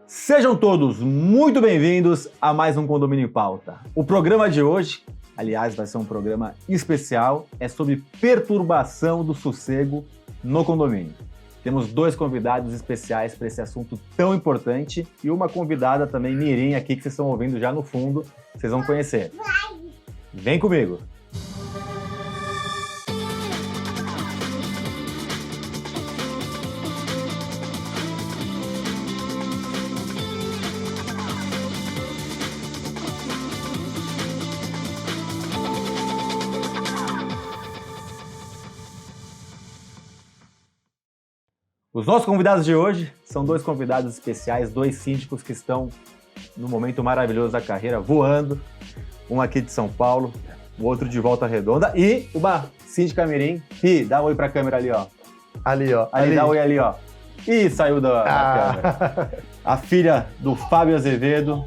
Sejam todos muito bem-vindos a mais um Condomínio em Pauta. O programa de hoje, aliás, vai ser um programa especial, é sobre perturbação do sossego no condomínio. Temos dois convidados especiais para esse assunto tão importante e uma convidada também mirim aqui que vocês estão ouvindo já no fundo, vocês vão conhecer. Vem comigo! Os nossos convidados de hoje são dois convidados especiais, dois síndicos que estão no momento maravilhoso da carreira, voando. Um aqui de São Paulo, o outro de Volta Redonda e uma síndica mirim. Ih, dá um oi pra câmera ali, ó. Ali, ó. Ali, dá um oi ali, ó. Ih, saiu da câmera. A filha do Fábio Azevedo,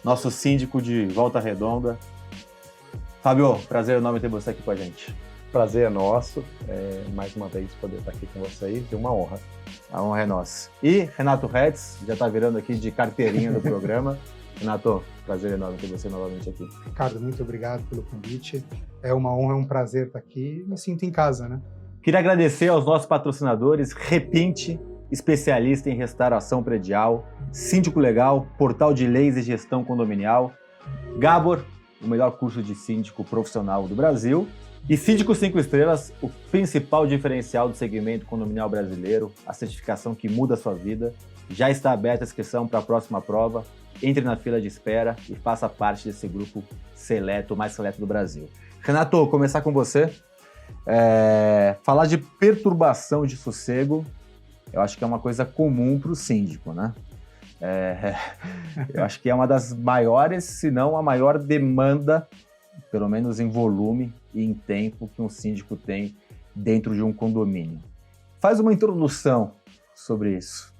nosso síndico de Volta Redonda. Fábio, prazer enorme ter você aqui com a gente. Prazer é nosso, mais uma vez poder estar aqui com vocês, é uma honra. A honra é nossa. E Renato Retz, já está virando aqui de carteirinha do programa. Renato, prazer enorme ter você novamente aqui. Ricardo, muito obrigado pelo convite. É uma honra, é um prazer estar aqui. Me sinto em casa, né? Queria agradecer aos nossos patrocinadores, Repinte, especialista em restauração predial, Síndico Legal, Portal de Leis e Gestão Condominial, Gabor, o melhor curso de síndico profissional do Brasil, e Síndico 5 Estrelas, o principal diferencial do segmento condominial brasileiro, a certificação que muda a sua vida. Já está aberta a inscrição para a próxima prova. Entre na fila de espera e faça parte desse grupo seleto, o mais seleto do Brasil. Renato, começar com você. Falar de perturbação de sossego, eu acho que é uma coisa comum para o síndico, né? Eu acho que é uma das maiores, se não a maior demanda, pelo menos em volume e em tempo, que um síndico tem dentro de um condomínio. Faz uma introdução sobre isso.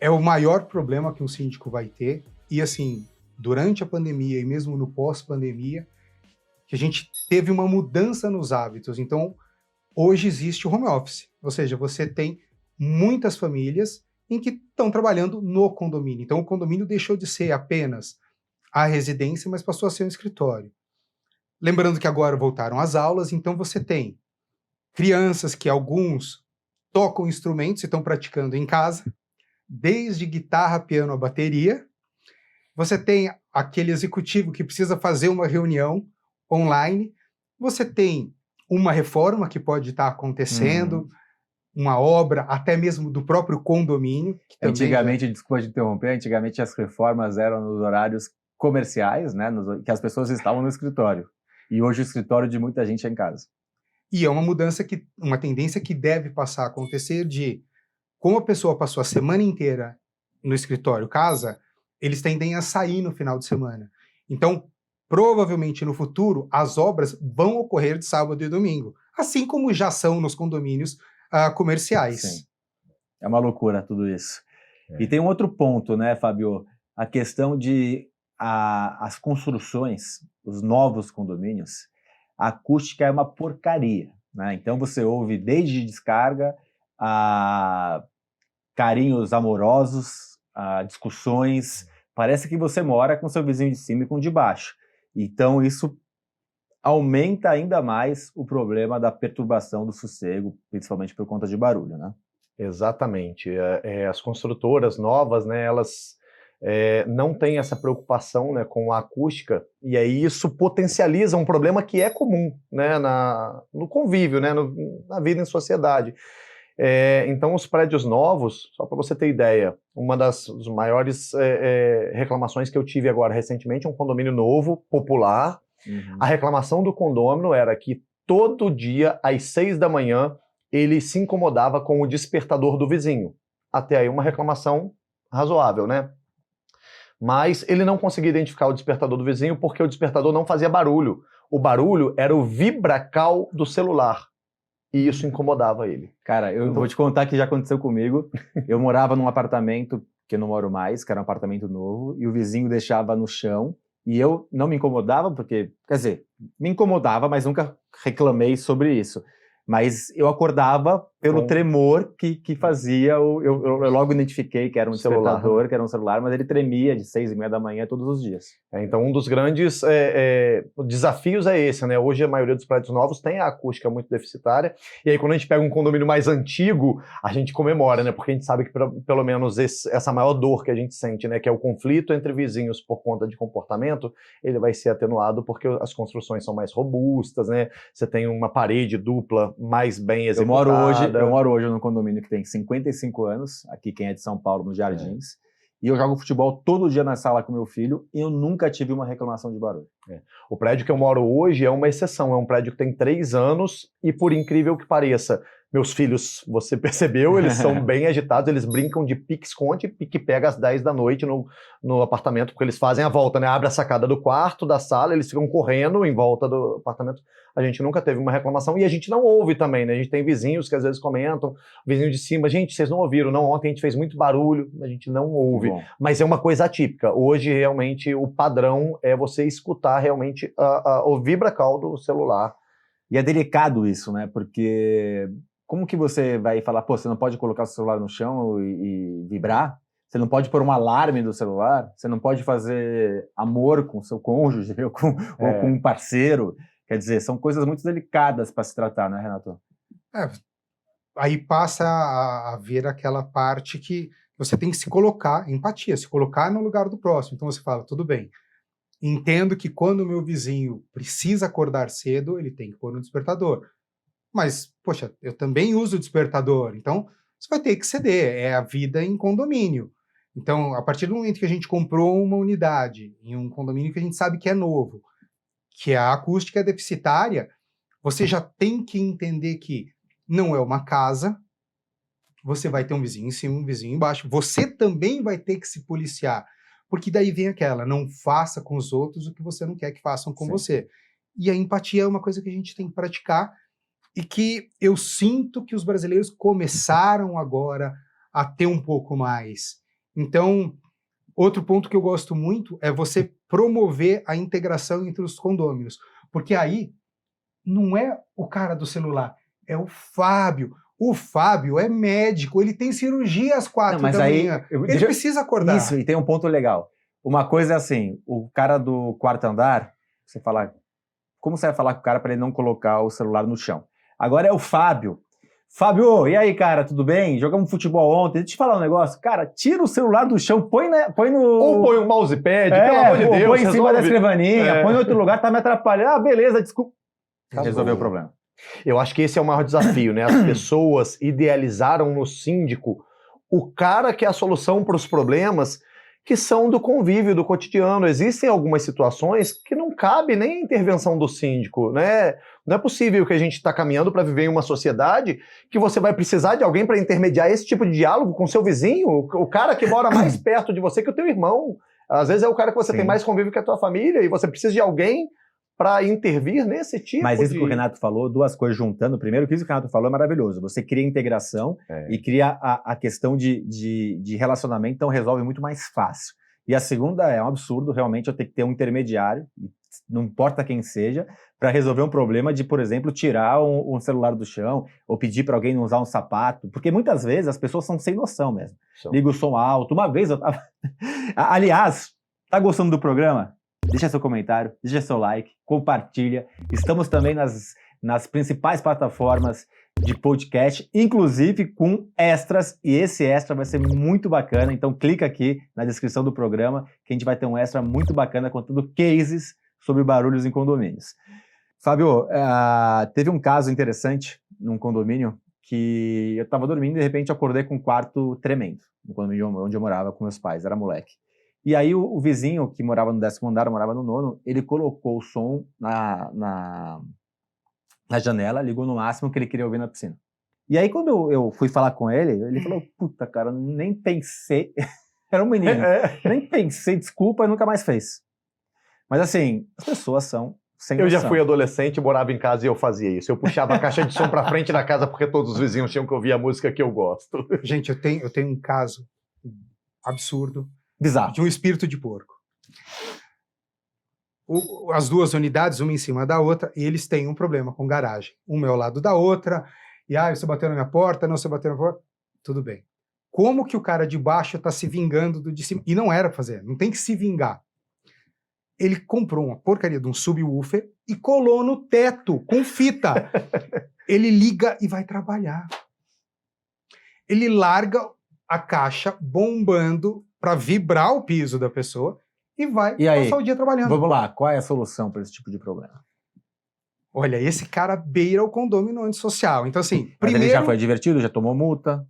É o maior problema que um síndico vai ter. E assim, durante a pandemia e mesmo no pós-pandemia, que a gente teve uma mudança nos hábitos. Então, hoje existe o home office. Ou seja, você tem muitas famílias em que estão trabalhando no condomínio. Então, o condomínio deixou de ser apenas a residência, mas passou a ser um escritório. Lembrando que agora voltaram às aulas, então você tem crianças que alguns tocam instrumentos e estão praticando em casa, desde guitarra, piano a bateria. Você tem aquele executivo que precisa fazer uma reunião online. Você tem uma reforma que pode estar acontecendo, uma obra, até mesmo do próprio condomínio. Que antigamente, desculpa de interromper, antigamente as reformas eram nos horários comerciais, né, que as pessoas estavam no escritório. E hoje o escritório de muita gente é em casa. E é uma mudança, uma tendência que deve passar a acontecer de, como a pessoa passou a semana inteira no escritório casa, eles tendem a sair no final de semana. Então, provavelmente no futuro, as obras vão ocorrer de sábado e domingo, assim como já são nos condomínios comerciais. Sim. É uma loucura tudo isso. E tem um outro ponto, né, Fábio? A questão de as construções, os novos condomínios, a acústica é uma porcaria, né? Então você ouve desde descarga a carinhos amorosos, a discussões, parece que você mora com seu vizinho de cima e com o de baixo. Então isso aumenta ainda mais o problema da perturbação do sossego, principalmente por conta de barulho, né? Exatamente. As construtoras novas, né, elas não têm essa preocupação, né, com a acústica, e aí isso potencializa um problema que é comum, né, no convívio, né, na vida em sociedade. Então os prédios novos, só para você ter ideia, uma das maiores reclamações que eu tive agora recentemente, um condomínio novo, popular. A reclamação do condômino era que todo dia, às 6 da manhã, ele se incomodava com o despertador do vizinho. Até aí uma reclamação razoável, né? Mas ele não conseguia identificar o despertador do vizinho porque o despertador não fazia barulho. O barulho era o vibracal do celular. E isso incomodava ele. Cara, eu vou te contar que já aconteceu comigo. Eu morava num apartamento que eu não moro mais, que era um apartamento novo, e o vizinho deixava no chão. E eu não me incomodava, porque, quer dizer, me incomodava, mas nunca reclamei sobre isso. Mas eu acordava Pelo tremor que fazia, eu logo identifiquei que era um despertador, que era um celular, mas ele tremia de 6h30 da manhã todos os dias. Então, um dos grandes desafios é esse, né? Hoje a maioria dos prédios novos tem a acústica muito deficitária, e aí quando a gente pega um condomínio mais antigo, a gente comemora, né? Porque a gente sabe que pelo menos essa maior dor que a gente sente, né? Que é o conflito entre vizinhos por conta de comportamento, ele vai ser atenuado porque as construções são mais robustas, né? Você tem uma parede dupla mais bem executada. Eu moro hoje num condomínio que tem 55 anos, aqui quem é de São Paulo, nos Jardins, e eu jogo futebol todo dia na sala com meu filho e eu nunca tive uma reclamação de barulho. O prédio que eu moro hoje é uma exceção, é um prédio que tem 3 anos e, por incrível que pareça, meus filhos, você percebeu, eles são bem agitados, eles brincam de pique-esconde, pique-pega às 10 da noite no apartamento, porque eles fazem a volta, né? Abre a sacada do quarto, da sala, eles ficam correndo em volta do apartamento. A gente nunca teve uma reclamação e a gente não ouve também, né? A gente tem vizinhos que às vezes comentam, vizinho de cima, gente, vocês não ouviram, não, ontem a gente fez muito barulho, a gente não ouve. Bom. Mas é uma coisa atípica. Hoje, realmente, o padrão é você escutar realmente o vibra-call do celular. E é delicado isso, né? Porque como que você vai falar, pô, você não pode colocar o celular no chão e vibrar? Você não pode pôr um alarme do celular? Você não pode fazer amor com o seu cônjuge ou com um parceiro? Quer dizer, são coisas muito delicadas para se tratar, né, Renato? Aí passa a ver aquela parte que você tem que se colocar, empatia, se colocar no lugar do próximo. Então você fala, tudo bem, entendo que quando o meu vizinho precisa acordar cedo, ele tem que pôr um despertador. Mas, poxa, eu também uso o despertador, então você vai ter que ceder, é a vida em condomínio. Então, a partir do momento que a gente comprou uma unidade em um condomínio que a gente sabe que é novo, que a acústica é deficitária, você já tem que entender que não é uma casa, você vai ter um vizinho em cima, um vizinho embaixo, você também vai ter que se policiar, porque daí vem aquela, não faça com os outros o que você não quer que façam com você. E a empatia é uma coisa que a gente tem que praticar e que eu sinto que os brasileiros começaram agora a ter um pouco mais. Então, outro ponto que eu gosto muito é você promover a integração entre os condôminos, porque aí não é o cara do celular, é o Fábio. O Fábio é médico, ele tem cirurgia às 4 da manhã, ele precisa acordar. Isso, e tem um ponto legal. Uma coisa é assim, o cara do quarto andar, você fala, como você vai falar com o cara para ele não colocar o celular no chão? Agora é o Fábio. Fábio, e aí, cara, tudo bem? Jogamos futebol ontem. Deixa eu te falar um negócio. Cara, tira o celular do chão, põe no... Ou põe um mousepad, pelo amor de Deus. Põe em cima da escrivaninha, põe em outro lugar, tá me atrapalhando. Ah, beleza, desculpa. Resolveu o problema. Eu acho que esse é o maior desafio, né? As pessoas idealizaram no síndico o cara que é a solução para os problemas que são do convívio, do cotidiano. Existem algumas situações que não cabe nem a intervenção do síndico, né? Não é possível que a gente está caminhando para viver em uma sociedade que você vai precisar de alguém para intermediar esse tipo de diálogo com seu vizinho, o cara que mora mais perto de você que o teu irmão. Às vezes é o cara que você tem mais convívio que a tua família e você precisa de alguém para intervir nesse tipo. Mas isso que o Renato falou, duas coisas juntando. Primeiro, que isso que o Renato falou é maravilhoso. Você cria integração e cria a questão de relacionamento, então resolve muito mais fácil. E a segunda é um absurdo, realmente, eu ter que ter um intermediário, não importa quem seja, para resolver um problema de, por exemplo, tirar um celular do chão ou pedir para alguém não usar um sapato. Porque muitas vezes as pessoas são sem noção mesmo. Liga o som alto. Uma vez eu tava... Aliás, tá gostando do programa? Deixa seu comentário, deixa seu like, compartilha. Estamos também nas principais plataformas de podcast, inclusive com extras, e esse extra vai ser muito bacana, então clica aqui na descrição do programa que a gente vai ter um extra muito bacana contando cases sobre barulhos em condomínios. Fábio, teve um caso interessante num condomínio que eu estava dormindo e de repente acordei com um quarto tremendo, no condomínio onde eu morava com meus pais, era moleque. E aí o vizinho que morava no 10º andar, morava no 9º, ele colocou o som na janela, ligou no máximo que ele queria ouvir na piscina. E aí quando eu fui falar com ele falou, puta cara, nem pensei, era um menino, nem pensei, desculpa, e nunca mais fez. Mas assim, as pessoas são sem noção. Eu já fui adolescente, morava em casa e eu fazia isso. Eu puxava a caixa de som pra frente da casa porque todos os vizinhos tinham que ouvir a música que eu gosto. Gente, eu tenho um caso absurdo. Bizarro. De um espírito de porco. As duas unidades, uma em cima da outra, e eles têm um problema com garagem. Uma é ao lado da outra, e você bateu na minha porta, não, você bateu na porta, tudo bem. Como que o cara de baixo está se vingando do de cima? E não era fazer, não tem que se vingar. Ele comprou uma porcaria de um subwoofer e colou no teto com fita. Ele liga e vai trabalhar. Ele larga a caixa bombando para vibrar o piso da pessoa e vai passar o dia trabalhando. Vamos lá, qual é a solução para esse tipo de problema? Olha, esse cara beira o condômino antissocial. Então, assim, Mas primeiro... ele já foi advertido, já tomou multa?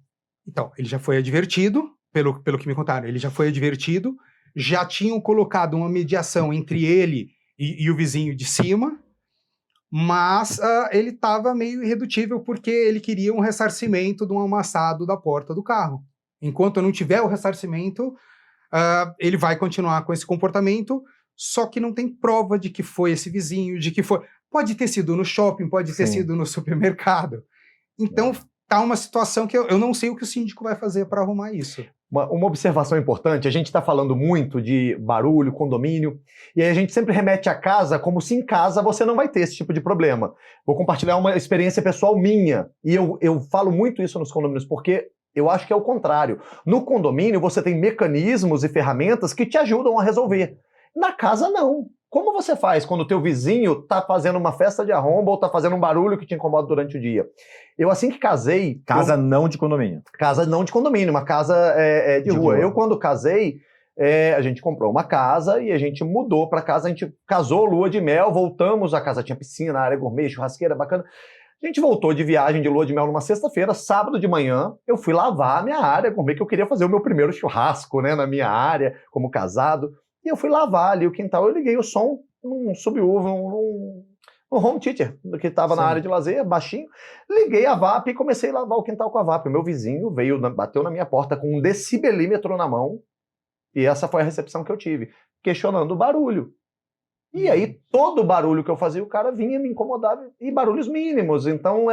Então, ele já foi advertido, pelo que me contaram, ele já foi advertido, já tinham colocado uma mediação entre ele e o vizinho de cima, mas ele estava meio irredutível porque ele queria um ressarcimento de um amassado da porta do carro. Enquanto não tiver o ressarcimento, ele vai continuar com esse comportamento, só que não tem prova de que foi esse vizinho, de que foi... Pode ter sido no shopping, pode ter sido no supermercado. Então, tá uma situação que eu não sei o que o síndico vai fazer para arrumar isso. Uma observação importante, a gente está falando muito de barulho, condomínio, e aí a gente sempre remete a casa como se em casa você não vai ter esse tipo de problema. Vou compartilhar uma experiência pessoal minha, e eu falo muito isso nos condomínios, porque eu acho que é o contrário. No condomínio você tem mecanismos e ferramentas que te ajudam a resolver. Na casa não. Como você faz quando o teu vizinho está fazendo uma festa de arromba ou está fazendo um barulho que te incomoda durante o dia? Eu, assim que casei... Casa não de condomínio. Casa não de condomínio, uma casa de rua. Eu, quando casei, a gente comprou uma casa e a gente mudou para casa, a gente casou, lua de mel, voltamos, a casa tinha piscina, área gourmet, churrasqueira, bacana. A gente voltou de viagem de lua de mel numa sexta-feira, sábado de manhã, eu fui lavar a minha área gourmet, que eu queria fazer o meu primeiro churrasco, né, na minha área, como casado. E eu fui lavar ali o quintal, eu liguei o som num subwoofer, num home theater, que estava na área de lazer, baixinho. Liguei a VAP e comecei a lavar o quintal com a VAP. O meu vizinho veio, bateu na minha porta com um decibelímetro na mão, e essa foi a recepção que eu tive, questionando o barulho. E aí, todo barulho que eu fazia, o cara vinha me incomodar, e barulhos mínimos. Então,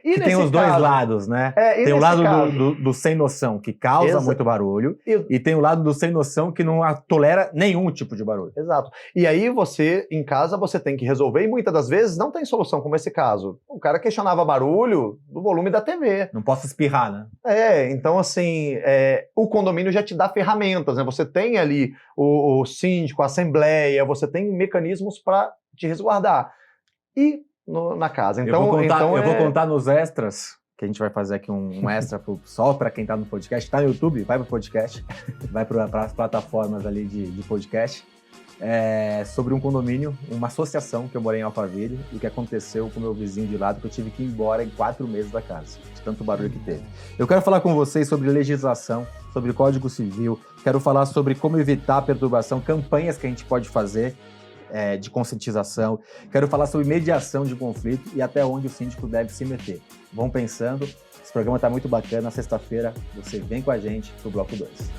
E tem os dois lados, né? Tem o lado do sem noção, que causa muito barulho, e tem o lado do sem noção, que não tolera nenhum tipo de barulho. Exato. E aí você, em casa, você tem que resolver, e muitas das vezes não tem solução, como esse caso. O cara questionava barulho do volume da TV. Não posso espirrar, né? Então assim, o condomínio já te dá ferramentas, né? Você tem ali o síndico, a assembleia, você tem mecanismos para te resguardar. E na casa. Então, eu vou contar nos extras, que a gente vai fazer aqui um extra só para quem tá no podcast. Tá no YouTube, vai pro podcast, vai para as plataformas ali de podcast. Sobre um condomínio, uma associação que eu morei em Alphaville, e o que aconteceu com o meu vizinho de lado, que eu tive que ir embora em 4 meses da casa, de tanto barulho que teve. Eu quero falar com vocês sobre legislação, sobre Código Civil, quero falar sobre como evitar a perturbação, campanhas que a gente pode fazer de conscientização, quero falar sobre mediação de conflito e até onde o síndico deve se meter. Vão pensando, esse programa está muito bacana, sexta-feira você vem com a gente pro Bloco 2.